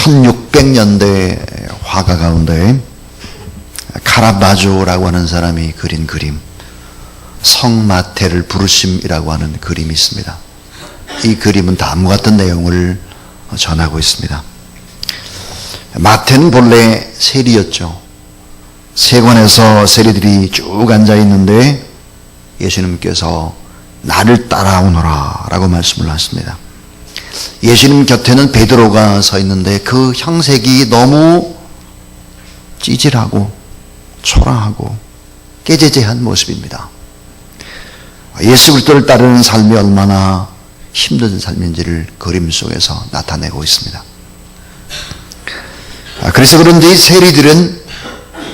1600년대 화가 가운데 카라바조라고 하는 사람이 그린 그림, 성마태를 부르심이라고 하는 그림이 있습니다. 이 그림은 다음과 같은 내용을 전하고 있습니다. 마태는 본래 세리였죠. 세관에서 세리들이 쭉 앉아 있는데 예수님께서 나를 따라오너라 라고 말씀을 하십니다. 예수님 곁에는 베드로가 서 있는데 그 형색이 너무 찌질하고 초라하고 깨재재한 모습입니다. 예수 그리스도를 따르는 삶이 얼마나 힘든 삶인지를 그림 속에서 나타내고 있습니다. 그래서 그런지 세리들은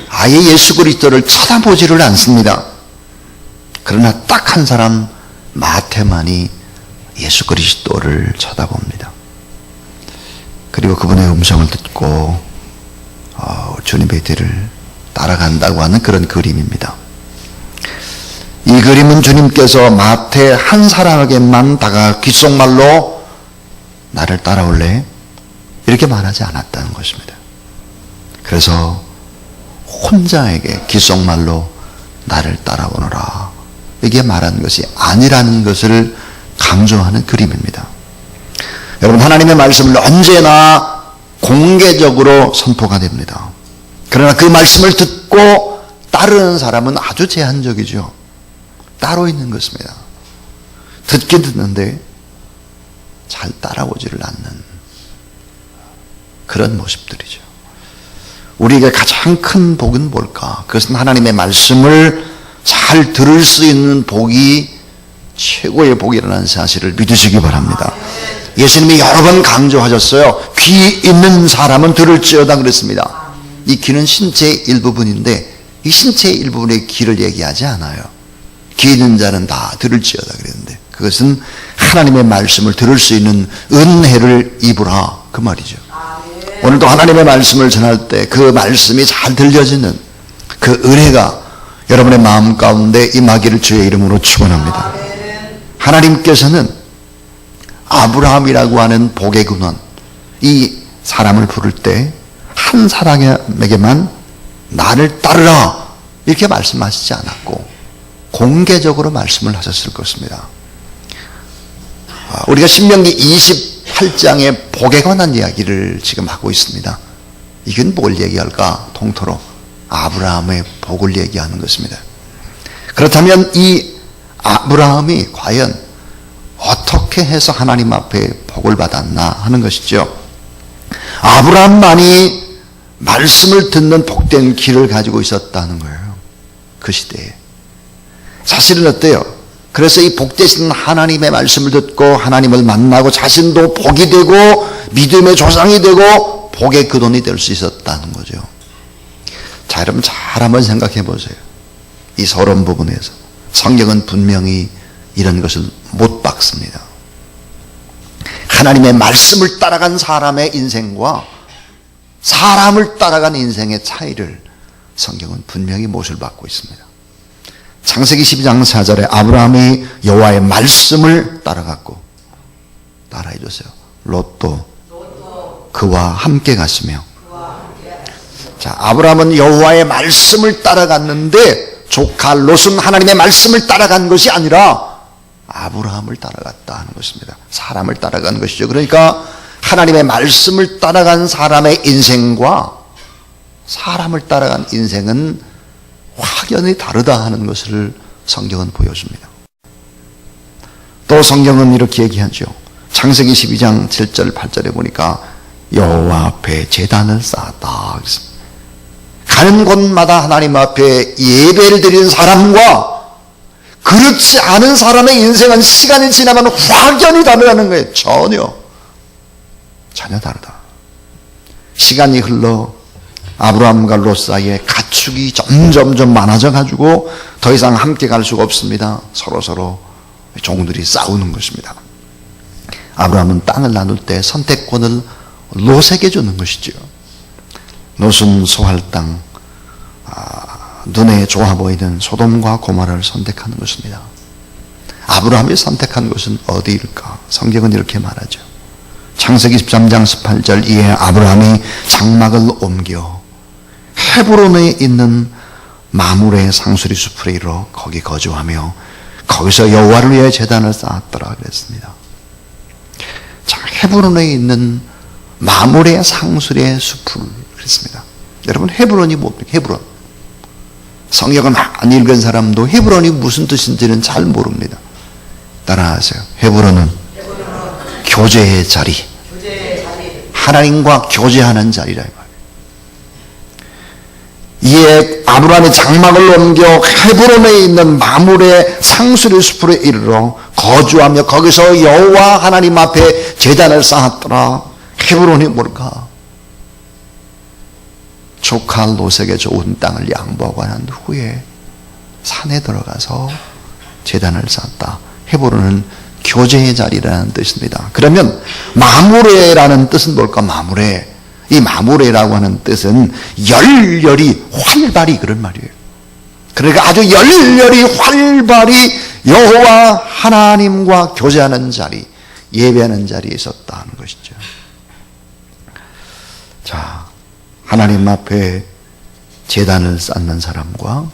아예 예수 그리스도를 쳐다보지를 않습니다. 그러나 딱 한 사람 마태만이 예수 그리스도를 쳐다봅니다. 그리고 그분의 음성을 듣고 주님의 뒤를 따라간다고 하는 그런 그림입니다. 이 그림은 주님께서 마태 한 사람에게만 다가 귓속말로 나를 따라올래? 이렇게 말하지 않았다는 것입니다. 그래서 혼자에게 귓속말로 나를 따라오너라 이게 말하는 것이 아니라는 것을 강조하는 그림입니다. 여러분, 하나님의 말씀을 언제나 공개적으로 선포가 됩니다. 그러나 그 말씀을 듣고 따르는 사람은 아주 제한적이죠. 따로 있는 것입니다. 듣긴 듣는데 잘 따라오지를 않는 그런 모습들이죠. 우리에게 가장 큰 복은 뭘까? 그것은 하나님의 말씀을 잘 들을 수 있는 복이 최고의 복이라는 사실을 믿으시기 바랍니다. 예수님이 여러 번 강조하셨어요. 귀 있는 사람은 들을지어다 그랬습니다. 이 귀는 신체의 일부분인데 이 신체의 일부분의 귀를 얘기하지 않아요. 귀 있는 자는 다 들을지어다 그랬는데 그것은 하나님의 말씀을 들을 수 있는 은혜를 입으라 그 말이죠. 오늘도 하나님의 말씀을 전할 때 그 말씀이 잘 들려지는 그 은혜가 여러분의 마음 가운데 임하기를 주의 이름으로 축원합니다. 하나님께서는 아브라함이라고 하는 복의 근원, 이 사람을 부를 때 한 사람에게만 나를 따르라 이렇게 말씀하시지 않았고 공개적으로 말씀을 하셨을 것입니다. 우리가 신명기 28장의 복에 관한 이야기를 지금 하고 있습니다. 이건 뭘 얘기할까? 통틀어 아브라함의 복을 얘기하는 것입니다. 그렇다면 이 아브라함이 과연 어떻게 해서 하나님 앞에 복을 받았나 하는 것이죠. 아브라함만이 말씀을 듣는 복된 길을 가지고 있었다는 거예요. 그 시대에. 사실은 어때요? 그래서 이 복되신 하나님의 말씀을 듣고 하나님을 만나고 자신도 복이 되고 믿음의 조상이 되고 복의 근원이 될 수 있었다는 거죠. 자, 여러분 잘 한번 생각해 보세요. 이 서론 부분에서 성경은 분명히 이런 것을 못 박습니다. 하나님의 말씀을 따라간 사람의 인생과 사람을 따라간 인생의 차이를 성경은 분명히 못을 박고 있습니다. 창세기 12장 4절에 아브라함이 여호와의 말씀을 따라갔고 따라해 주세요. 롯도 그와 함께 갔으며. 자, 아브라함은 여호와의 말씀을 따라갔는데 조카 롯은 하나님의 말씀을 따라간 것이 아니라 아브라함을 따라갔다 하는 것입니다. 사람을 따라간 것이죠. 그러니까 하나님의 말씀을 따라간 사람의 인생과 사람을 따라간 인생은 확연히 다르다 하는 것을 성경은 보여줍니다. 또 성경은 이렇게 얘기하죠. 창세기 12장 7절 8절에 보니까 여호와 앞에 제단을 쌓았다. 가는 곳마다 하나님 앞에 예배를 드리는 사람과 그렇지 않은 사람의 인생은 시간이 지나면 확연히 다르다는 거예요. 전혀 다르다. 시간이 흘러 아브라함과 롯 사이에 가축이 점점 많아져 가지고 더 이상 함께 갈 수가 없습니다. 서로 종들이 싸우는 것입니다. 아브라함은 땅을 나눌 때 선택권을 롯에게 주는 것이죠. 롯은 소할 땅, 눈에 좋아 보이는 소돔과 고모라를 선택하는 것입니다. 아브라함이 선택한 것은 어디일까? 성경은 이렇게 말하죠. 창세기 13장 18절 이에 아브라함이 장막을 옮겨 헤브론에 있는 마므레 상수리 숲에 이르러 거기 거주하며 거기서 여호와를 위해 제단을 쌓았더라 그랬습니다. 자, 헤브론에 있는 마므레 상수리의 숲을 그랬습니다. 여러분, 헤브론이 뭡니까? 헤브론. 성경을 많이 읽은 사람도 헤브론이 무슨 뜻인지는 잘 모릅니다. 따라하세요. 헤브론은 교제의 자리. 하나님과 교제하는 자리라. 이에 아브라함이 장막을 옮겨 헤브론에 있는 마므레 상수리 숲으로 이르러 거주하며 거기서 여호와 하나님 앞에 제단을 쌓았더라. 헤브론이 뭘까? 조카 롯에게 좋은 땅을 양보하고 난 후에 산에 들어가서 제단을 쌓았다. 헤브론은 교제의 자리라는 뜻입니다. 그러면 마므레라는 뜻은 뭘까? 마므레. 이 마므레라고 하는 뜻은 열렬히 활발히 그런 말이에요. 그러니까 아주 열렬히 활발히 여호와 하나님과 교제하는 자리, 예배하는 자리에 있었다는 것이죠. 자, 하나님 앞에 제단을 쌓는 사람과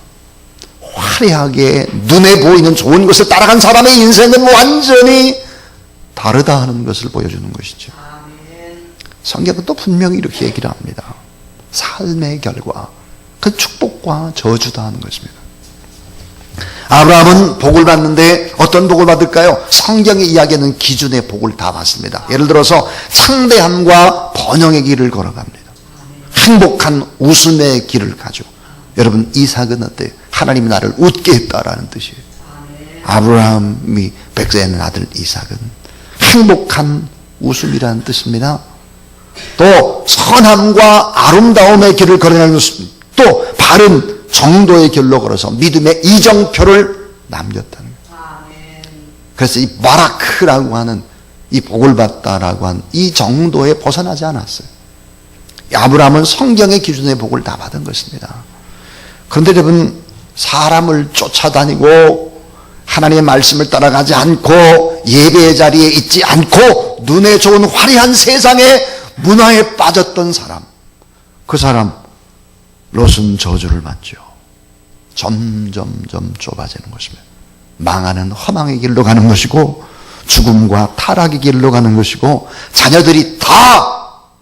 화려하게 눈에 보이는 좋은 것을 따라간 사람의 인생은 완전히 다르다 하는 것을 보여주는 것이죠. 성경은 또 분명히 이렇게 얘기를 합니다. 삶의 결과, 그 축복과 저주다 하는 것입니다. 아브라함은 복을 받는데 어떤 복을 받을까요? 성경이 이야기하는 기준의 복을 다 받습니다. 예를 들어서 창대함과 번영의 길을 걸어갑니다. 행복한 웃음의 길을 가죠. 여러분, 이삭은 어때요? 하나님이 나를 웃게 했다라는 뜻이에요. 아브라함이 백세의 아들 이삭은 행복한 웃음이라는 뜻입니다. 또 선함과 아름다움의 길을 걸어가는 것입니다. 또 바른 정도의 길로 걸어서 믿음의 이정표를 남겼다는 거예요. 그래서 이 바라크라고 하는 이 복을 받다라고 한 이 정도에 벗어나지 않았어요. 아브라함은 성경의 기준의 복을 다 받은 것입니다. 그런데 여러분, 사람을 쫓아다니고 하나님의 말씀을 따라가지 않고 예배의 자리에 있지 않고 눈에 좋은 화려한 세상의 문화에 빠졌던 사람, 그 사람 롯은 저주를 받죠. 점점점 좁아지는 것입니다. 망하는 허망의 길로 가는 것이고 죽음과 타락의 길로 가는 것이고 자녀들이 다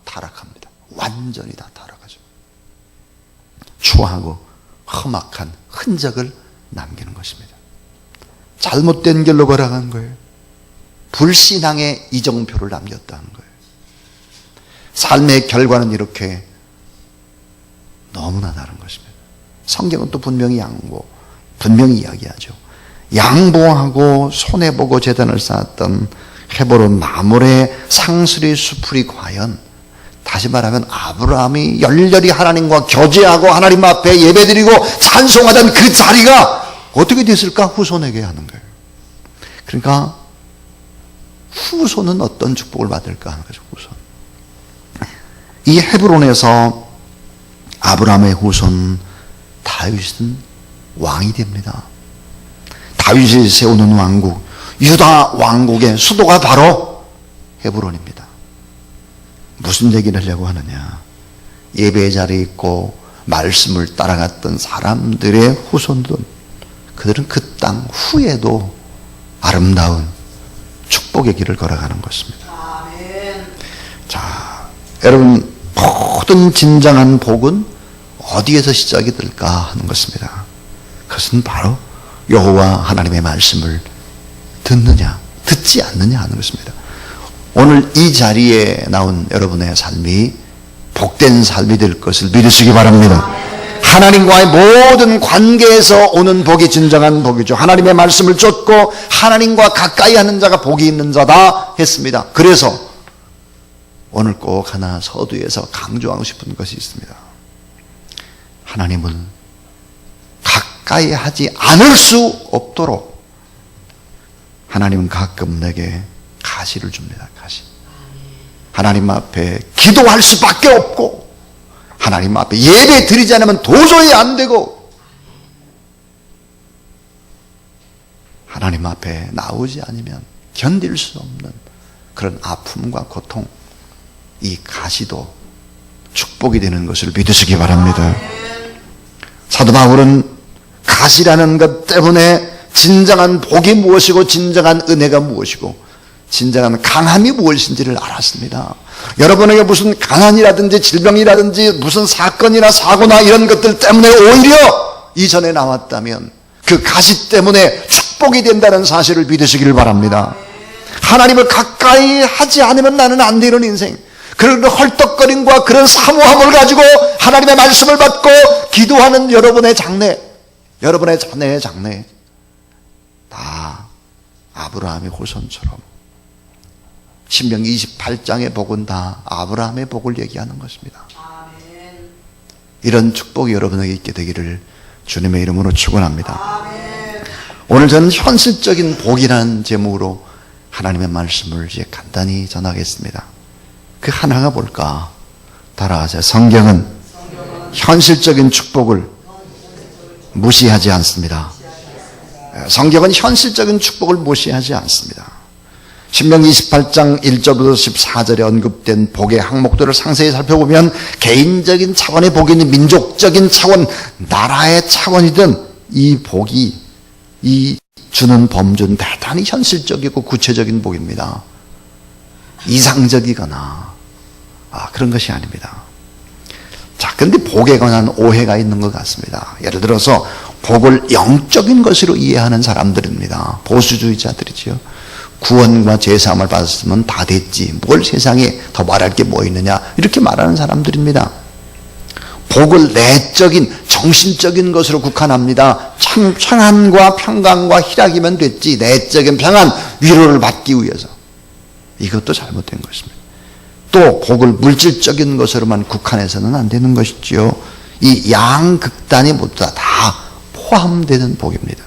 타락합니다. 완전히 다 타락하죠. 추하고 험악한 흔적을 남기는 것입니다. 잘못된 길로 걸어간 거예요. 불신앙의 이정표를 남겼다는 거예요. 삶의 결과는 이렇게 너무나 다른 것입니다. 성경은 또 분명히 분명히 이야기하죠. 양보하고 손해보고 제단을 쌓았던 헤브론 마므레 상수리 숲이 과연, 다시 말하면 아브라함이 열렬히 하나님과 교제하고 하나님 앞에 예배드리고 찬송하던 그 자리가 어떻게 됐을까? 후손에게 하는 거예요. 그러니까 후손은 어떤 축복을 받을까 하는 거죠. 후손. 이 헤브론에서 아브라함의 후손 다윗은 왕이 됩니다. 다윗이 세우는 왕국, 유다 왕국의 수도가 바로 헤브론입니다. 무슨 얘기를 하려고 하느냐? 예배의 자리에 있고 말씀을 따라갔던 사람들의 후손들, 그들은 그 땅 후에도 아름다운 축복의 길을 걸어가는 것입니다. 자, 여러분, 모든 진정한 복은 어디에서 시작이 될까 하는 것입니다. 그것은 바로 여호와 하나님의 말씀을 듣느냐 듣지 않느냐 하는 것입니다. 오늘 이 자리에 나온 여러분의 삶이 복된 삶이 될 것을 믿으시기 바랍니다. 하나님과의 모든 관계에서 오는 복이 진정한 복이죠. 하나님의 말씀을 쫓고 하나님과 가까이 하는 자가 복이 있는 자다 했습니다. 그래서 오늘 꼭 하나 서두에서 강조하고 싶은 것이 있습니다. 하나님을 가까이 하지 않을 수 없도록 하나님은 가끔 내게 가시를 줍니다. 가시. 하나님 앞에 기도할 수밖에 없고 하나님 앞에 예배 드리지 않으면 도저히 안 되고 하나님 앞에 나오지 않으면 견딜 수 없는 그런 아픔과 고통, 이 가시도 축복이 되는 것을 믿으시기 바랍니다. 사도 바울은 가시라는 것 때문에 진정한 복이 무엇이고 진정한 은혜가 무엇이고 진정한 강함이 무엇인지를 알았습니다. 여러분에게 무슨 가난이라든지 질병이라든지 무슨 사건이나 사고나 이런 것들 때문에 오히려 이전에 나왔다면 그 가시 때문에 축복이 된다는 사실을 믿으시기를 바랍니다. 하나님을 가까이 하지 않으면 나는 안 되는 인생, 그런 헐떡거림과 그런 사모함을 가지고 하나님의 말씀을 받고 기도하는 여러분의 장래, 여러분의 자녀의 장래, 다 아브라함의 후손처럼 신명기 28장의 복은 다 아브라함의 복을 얘기하는 것입니다. 이런 축복이 여러분에게 있게 되기를 주님의 이름으로 축원합니다. 오늘 저는 현실적인 복이라는 제목으로 하나님의 말씀을 이제 간단히 전하겠습니다. 그 하나가 뭘까? 따라하세요. 성경은 현실적인 축복을 무시하지 않습니다. 성경은 현실적인 축복을 무시하지 않습니다. 신명기 28장 1절부터 14절에 언급된 복의 항목들을 상세히 살펴보면 개인적인 차원의 복이든 민족적인 차원, 나라의 차원이든 이 복이 이 주는 범주는 대단히 현실적이고 구체적인 복입니다. 이상적이거나 그런 것이 아닙니다. 자, 그런데 복에 관한 오해가 있는 것 같습니다. 예를 들어서 복을 영적인 것으로 이해하는 사람들입니다. 보수주의자들이죠. 구원과 제사함을 받았으면 다 됐지, 뭘 세상에 더 말할 게 뭐 있느냐, 이렇게 말하는 사람들입니다. 복을 내적인 정신적인 것으로 국한합니다. 참 평안과 평강과 희락이면 됐지, 내적인 평안, 위로를 받기 위해서. 이것도 잘못된 것입니다. 또 복을 물질적인 것으로만 국한해서는 안 되는 것이지요. 이 양극단이 모두 다 포함되는 복입니다.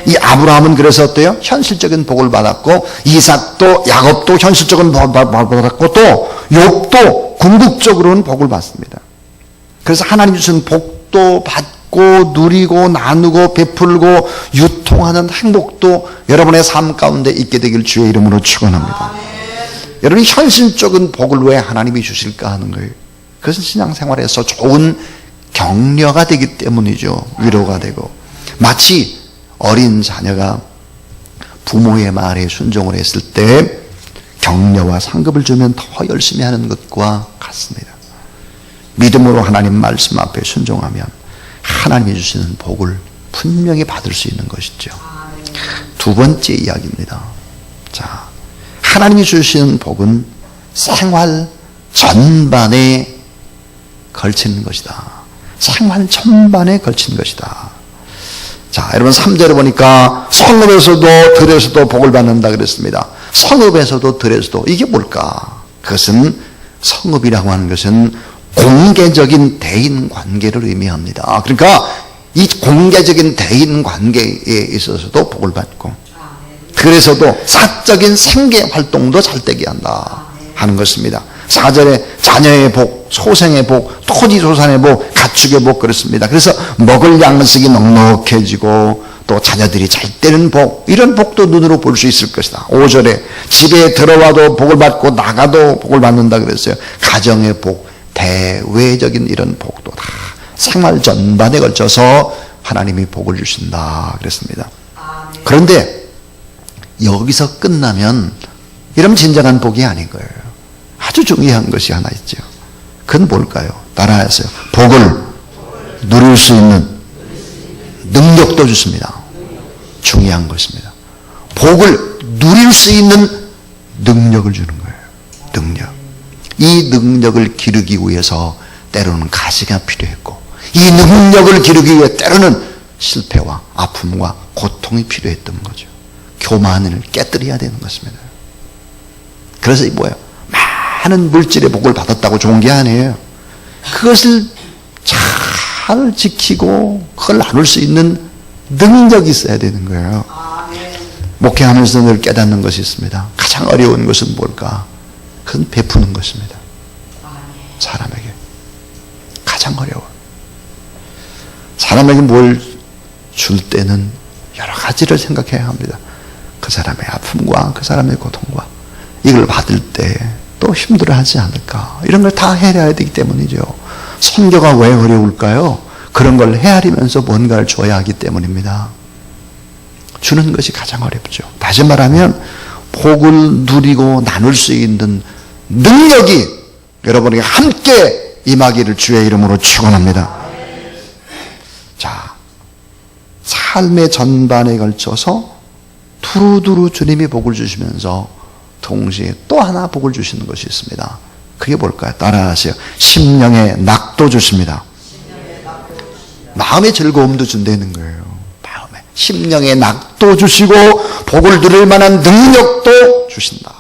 이 아브라함은 그래서 어때요? 현실적인 복을 받았고, 이삭도 야곱도 현실적인 복을 받았고, 또 욥도 궁극적으로는 복을 받습니다. 그래서 하나님 주신 복도 받고 누리고 나누고 베풀고 유통하는 행복도 여러분의 삶 가운데 있게 되길 주의 이름으로 축원합니다. 여러분이 현실적인 복을 왜 하나님이 주실까 하는 거예요. 그것은 신앙생활에서 좋은 격려가 되기 때문이죠. 위로가 되고. 마치 어린 자녀가 부모의 말에 순종을 했을 때 격려와 상급을 주면 더 열심히 하는 것과 같습니다. 믿음으로 하나님 말씀 앞에 순종하면 하나님이 주시는 복을 분명히 받을 수 있는 것이죠. 두 번째 이야기입니다. 자, 하나님이 주시는 복은 생활 전반에 걸치는 것이다. 생활 전반에 걸친 것이다. 자, 여러분 3절에 보니까 성읍에서도 들에서도 복을 받는다 그랬습니다. 성읍에서도 들에서도 이게 뭘까? 그것은 성읍이라고 하는 것은 공개적인 대인 관계를 의미합니다. 그러니까 이 공개적인 대인 관계에 있어서도 복을 받고, 그래서도 사적인 생계 활동도 잘 되게 한다 하는 것입니다. 4절에 자녀의 복, 소생의 복, 토지소산의 복, 가축의 복 그렇습니다. 그래서 먹을 양식이 넉넉해지고 또 자녀들이 잘 되는 복, 이런 복도 눈으로 볼 수 있을 것이다. 5절에 집에 들어와도 복을 받고 나가도 복을 받는다 그랬어요. 가정의 복, 대외적인 이런 복도 다 생활 전반에 걸쳐서 하나님이 복을 주신다 그랬습니다. 그런데 여기서 끝나면 이러면 진정한 복이 아닌 거예요. 아주 중요한 것이 하나 있죠. 그건 뭘까요? 따라하세요. 복을 누릴 수 있는 능력도 주십니다. 중요한 것입니다. 복을 누릴 수 있는 능력을 주는 거예요. 능력. 이 능력을 기르기 위해서 때로는 가시가 필요했고, 이 능력을 기르기 위해 때로는 실패와 아픔과 고통이 필요했던 거죠. 교만을 깨뜨려야 되는 것입니다. 그래서 이 뭐예요? 많은 물질의 복을 받았다고 좋은 게 아니에요. 그것을 잘 지키고 그걸 나눌 수 있는 능력이 있어야 되는 거예요. 목회하면서 늘 깨닫는 것이 있습니다. 가장 어려운 것은 뭘까? 그건 베푸는 것입니다. 사람에게 가장 어려워. 사람에게 뭘 줄 때는 여러 가지를 생각해야 합니다. 그 사람의 아픔과 그 사람의 고통과 이걸 받을 때 또 힘들어하지 않을까. 이런 걸 다 헤아려야 되기 때문이죠. 선교가 왜 어려울까요? 그런 걸 헤아리면서 뭔가를 줘야 하기 때문입니다. 주는 것이 가장 어렵죠. 다시 말하면 복을 누리고 나눌 수 있는 능력이 여러분에게 함께 임하기를 주의 이름으로 축원합니다. 자, 삶의 전반에 걸쳐서 두루두루 주님이 복을 주시면서 동시에 또 하나 복을 주시는 것이 있습니다. 그게 뭘까요? 따라하세요. 심령의 낙도 주십니다. 마음의 즐거움도 준다는 거예요. 마음에 심령의 낙도 주시고 복을 누릴 만한 능력도 주신다.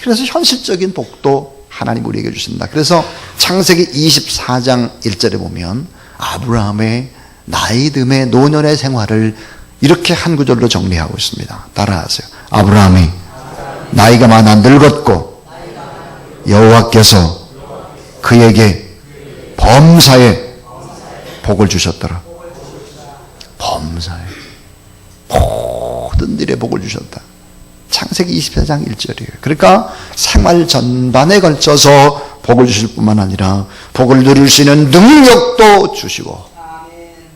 그래서 현실적인 복도 하나님 우리에게 주신다. 그래서 창세기 24장 1절에 보면 아브라함의 나이 듦의 노년의 생활을 이렇게 한 구절로 정리하고 있습니다. 따라하세요. 아브라함이 나이가 많아 늙었고 여호와께서 그에게 범사에 복을 주셨더라. 범사에 모든 일에 복을 주셨다. 창세기 24장 1절이에요. 그러니까 생활 전반에 걸쳐서 복을 주실 뿐만 아니라 복을 누릴 수 있는 능력도 주시고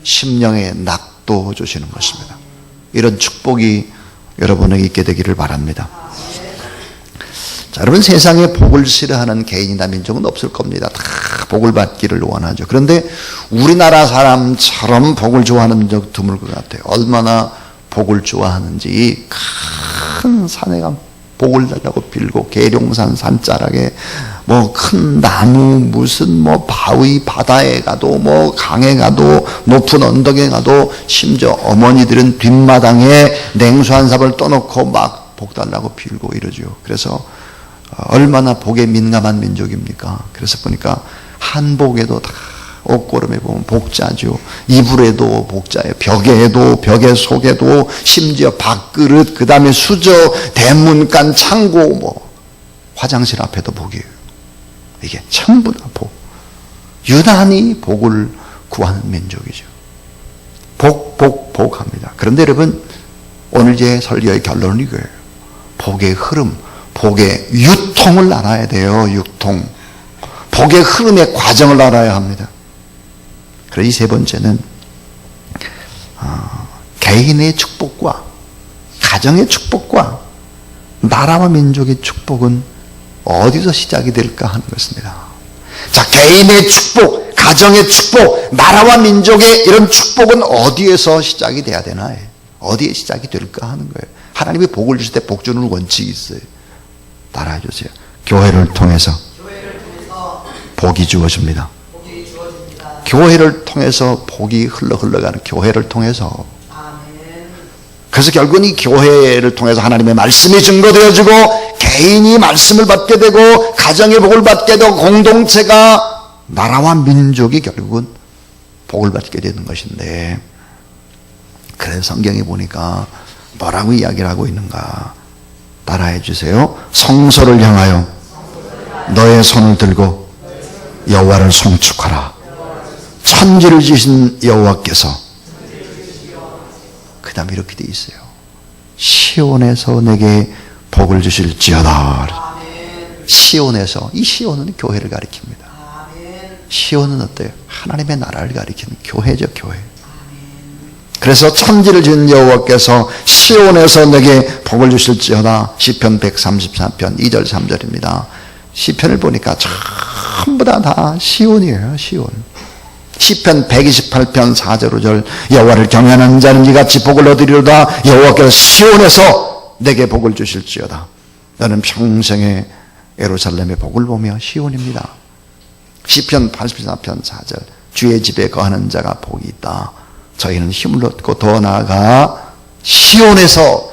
심령의 낙도 주시는 것입니다. 이런 축복이 여러분에게 있게 되기를 바랍니다. 자, 여러분, 세상에 복을 싫어하는 개인이나 민족은 없을 겁니다. 다 복을 받기를 원하죠. 그런데 우리나라 사람처럼 복을 좋아하는 민족 드물 것 같아요. 얼마나 복을 좋아하는지 큰 산에 가면 복을 달라고 빌고 계룡산 산자락에 뭐 큰 나무 무슨 뭐 바위 바다에 가도 뭐 강에 가도 높은 언덕에 가도 심지어 어머니들은 뒷마당에 냉수 한 삽을 떠놓고 막 복 달라고 빌고 이러죠. 그래서 얼마나 복에 민감한 민족입니까? 그래서 보니까 한복에도 다 옷고름에 보면 복자죠. 이불에도 복자예요. 벽에도, 벽의 속에도, 심지어 밥그릇, 그 다음에 수저, 대문간, 창고, 뭐 화장실 앞에도 복이에요. 이게 전부 다 복. 유난히 복을 구하는 민족이죠. 복합니다. 그런데 여러분, 오늘 제 설교의 결론은 이거예요. 복의 흐름, 복의 유통을 알아야 돼요. 유통. 복의 흐름의 과정을 알아야 합니다. 그래서 이 세 번째는 개인의 축복과 가정의 축복과 나라와 민족의 축복은 어디서 시작이 될까 하는 것입니다. 자, 개인의 축복, 가정의 축복, 나라와 민족의 이런 축복은 어디에서 시작이 돼야 되나? 어디에 시작이 될까 하는 거예요. 하나님이 복을 주실 때 복 주는 원칙이 있어요. 따라해 주세요. 교회를 통해서 복이 주어집니다. 교회를 통해서 복이 흘러가는 교회를 통해서. 그래서 결국은 이 교회를 통해서 하나님의 말씀이 증거되어지고 개인이 말씀을 받게 되고 가정의 복을 받게 되고 공동체가 나라와 민족이 결국은 복을 받게 되는 것인데, 그래서 성경에 보니까 뭐라고 이야기를 하고 있는가? 따라해 주세요. 성소를 향하여 너의 손을 들고 여호와를 송축하라. 천지를 지으신 여호와께서, 그 다음에 이렇게 돼 있어요. 시온에서 내게 복을 주실지어다. 시온에서, 이 시온은 교회를 가리킵니다. 시온은 어때요? 하나님의 나라를 가리키는 교회죠, 교회. 그래서 천지를 지은 여호와께서 시온에서 내게 복을 주실지어다. 시편 134편 2절 3절입니다. 시편을 보니까 전부 다 시온이에요. 시온. 시편 128편 4절 5절 여호와를 경외하는 자는 이같이 복을 얻으리로다. 여호와께서 시온에서 내게 복을 주실지어다. 너는 평생에 예루살렘의 복을 보며 시온입니다. 시편 84편 4절 주의 집에 거하는 자가 복이 있다. 저희는 힘을 얻고 더 나아가 시온에서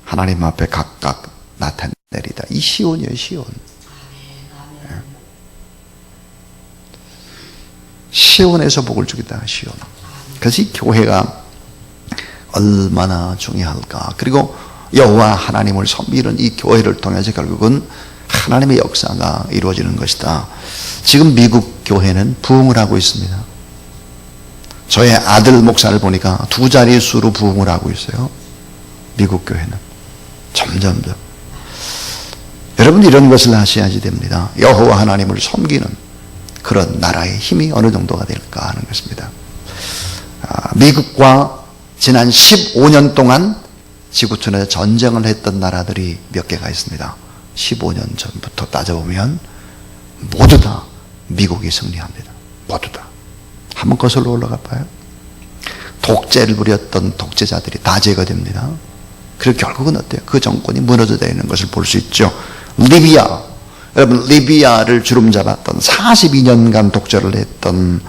하나님 앞에 각각 나타내리다. 이 시온이에요, 시온. 시온에서 복을 주겠다, 시온. 그래서 이 교회가 얼마나 중요할까. 그리고 여호와 하나님을 섬기는 이 교회를 통해서 결국은 하나님의 역사가 이루어지는 것이다. 지금 미국 교회는 부흥을 하고 있습니다. 저의 아들 목사를 보니까 2자릿수로 부흥을 하고 있어요. 미국 교회는 점점점. 여러분 이런 것을 하셔야지 됩니다. 여호와 하나님을 섬기는 그런 나라의 힘이 어느 정도가 될까 하는 것입니다. 미국과 지난 15년 동안 지구촌에서 전쟁을 했던 나라들이 몇 개가 있습니다. 15년 전부터 따져보면 모두 다 미국이 승리합니다. 모두 다. 한번 거슬러 올라가 봐요. 독재를 부렸던 독재자들이 다 제거됩니다. 그리고 결국은 어때요? 그 정권이 무너져야 것을 볼 수 있죠. 리비아, 여러분 리비아를 주름잡았던 42년간 독재를 했던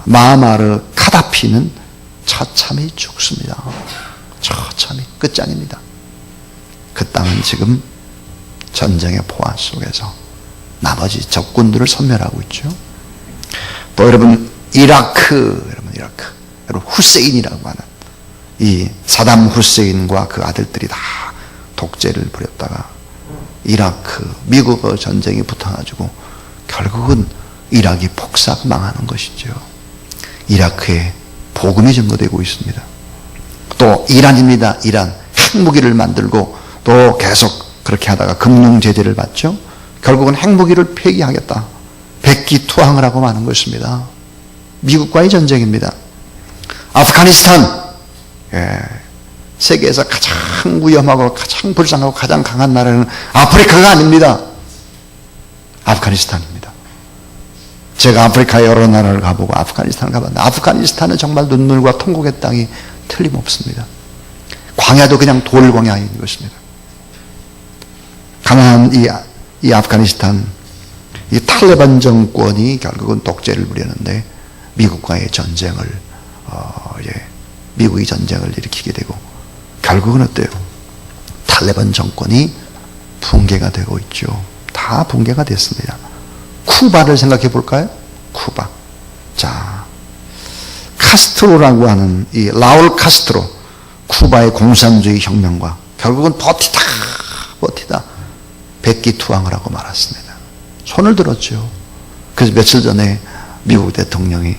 마마르 카다피는 처참히 죽습니다. 처참히 끝장입니다. 그 땅은 지금 전쟁의 포화 속에서 나머지 적군들을 섬멸하고 있죠. 또 여러분 이라크, 여러분 후세인이라고 하는 이 사담 후세인과 그 아들들이 다 독재를 부렸다가 이라크, 미국과 전쟁이 붙어가지고 결국은 이라크이 폭삭 망하는 것이죠. 이라크에 복음이 증거되고 있습니다. 또 이란입니다. 이란 핵무기를 만들고 또 계속 그렇게 하다가 금융 제재를 받죠. 결국은 핵무기를 폐기하겠다. 백기투항을 하고 마는 것입니다. 미국과의 전쟁입니다. 아프가니스탄, 세계에서 가장 위험하고 가장 불쌍하고 가장 강한 나라는 아프리카가 아닙니다. 아프가니스탄입니다. 제가 아프리카의 여러 나라를 가보고 아프가니스탄을 가봤는데 아프가니스탄은 정말 눈물과 통곡의 땅이 틀림없습니다. 광야도 그냥 돌광야인 것입니다. 가난한 이 아프가니스탄, 이 탈레반 정권이 결국은 독재를 부렸는데 미국과의 전쟁을 미국이 전쟁을 일으키게 되고 결국은 어때요? 탈레반 정권이 붕괴가 되고 있죠. 다 붕괴가 됐습니다. 쿠바를 생각해 볼까요? 쿠바. 자, 카스트로라고 하는 이 라울 카스트로, 쿠바의 공산주의 혁명과 결국은 버티다 백기투항을 하고 말았습니다. 손을 들었죠. 그래서 며칠 전에 미국 대통령이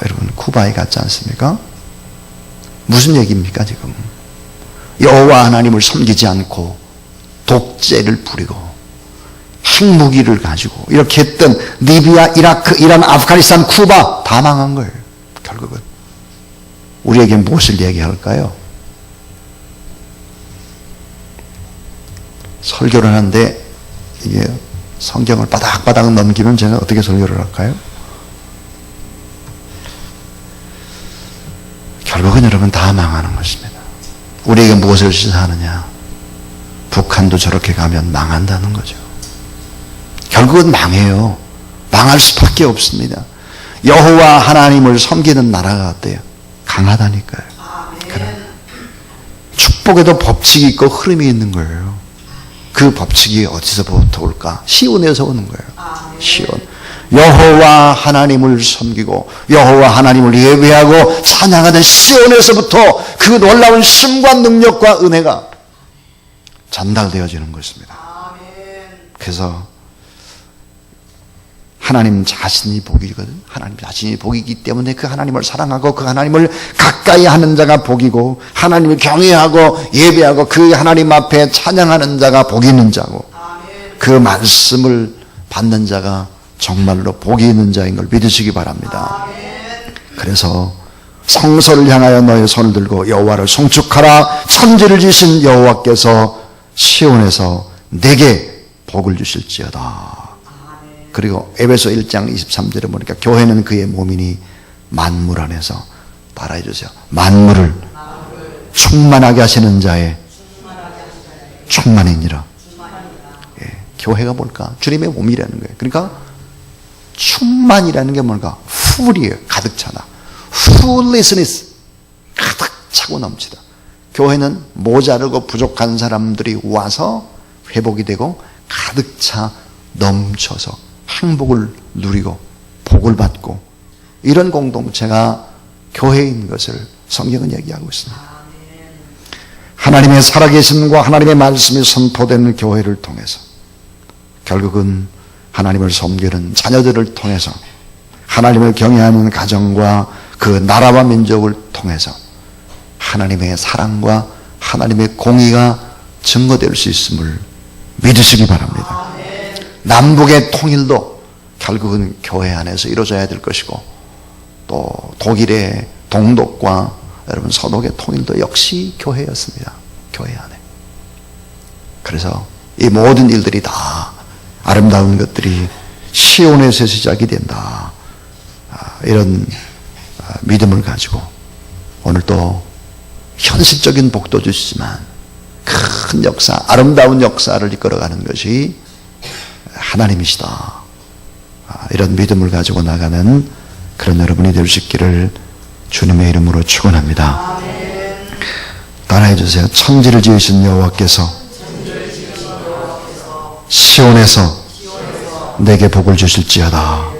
여러분 쿠바에 갔지 않습니까? 무슨 얘기입니까 지금? 여호와 하나님을 섬기지 않고 독재를 부리고 핵무기를 가지고 이렇게 했던 리비아, 이라크, 이란, 아프가니스탄, 쿠바 다 망한 거예요. 결국은 우리에게 무엇을 얘기할까요? 설교를 하는데 이게 성경을 바닥바닥 넘기면 제가 어떻게 설교를 할까요? 결국은 여러분 다 망하는 것입니다. 우리에게 무엇을 시사하느냐? 북한도 저렇게 가면 망한다는 거죠. 결국은 망해요. 망할 수밖에 없습니다. 여호와 하나님을 섬기는 나라가 어때요? 강하다니까요. 축복에도 법칙이 있고 흐름이 있는 거예요. 그 법칙이 어디서부터 올까? 시온에서 오는 거예요. 시온. 여호와 하나님을 섬기고 여호와 하나님을 예배하고 찬양하는 시온에서부터 그 놀라운 힘과 능력과 은혜가 전달되어지는 것입니다. 그래서 하나님 자신이 복이거든. 하나님 자신이 복이기 때문에 그 하나님을 사랑하고 그 하나님을 가까이 하는 자가 복이고 하나님을 경외하고 예배하고 그 하나님 앞에 찬양하는 자가 복이 있는 자고 그 말씀을 받는 자가 정말로 복이 있는 자인 걸 믿으시기 바랍니다. 그래서 성소를 향하여 너의 손을 들고 여호와를 송축하라. 천지를 지신 여호와께서 시온에서 내게 복을 주실지어다. 그리고 에베소 1장 23절에 보니까 교회는 그의 몸이니 만물 안에서 따라해 주세요. 만물을 충만하게 하시는 자의 충만이니라. 교회가 뭘까? 주님의 몸이라는 거예요. 그러니까 충만이라는 게 뭔가? 풀이에요. 가득 차다. fullness, 가득 차고 넘치다. 교회는 모자르고 부족한 사람들이 와서 회복이 되고 가득 차 넘쳐서 행복을 누리고 복을 받고 이런 공동체가 교회인 것을 성경은 얘기하고 있습니다. 하나님의 살아계심과 하나님의 말씀이 선포되는 교회를 통해서 결국은 하나님을 섬기는 자녀들을 통해서 하나님을 경외하는 가정과 그 나라와 민족을 통해서 하나님의 사랑과 하나님의 공의가 증거될 수 있음을 믿으시기 바랍니다. 남북의 통일도 결국은 교회 안에서 이루어져야 될 것이고, 또 독일의 동독과 여러분 서독의 통일도 역시 교회였습니다. 교회 안에. 그래서 이 모든 일들이 다 아름다운 것들이 시온에서 시작이 된다. 이런 믿음을 가지고 오늘 또 현실적인 복도 주시지만 큰 역사, 아름다운 역사를 이끌어가는 것이 하나님이시다. 이런 믿음을 가지고 나가는 그런 여러분이 될 수 있기를 주님의 이름으로 축원합니다. 따라해 주세요. 천지를 지으신 여호와께서 시온에서 내게 복을 주실지어다.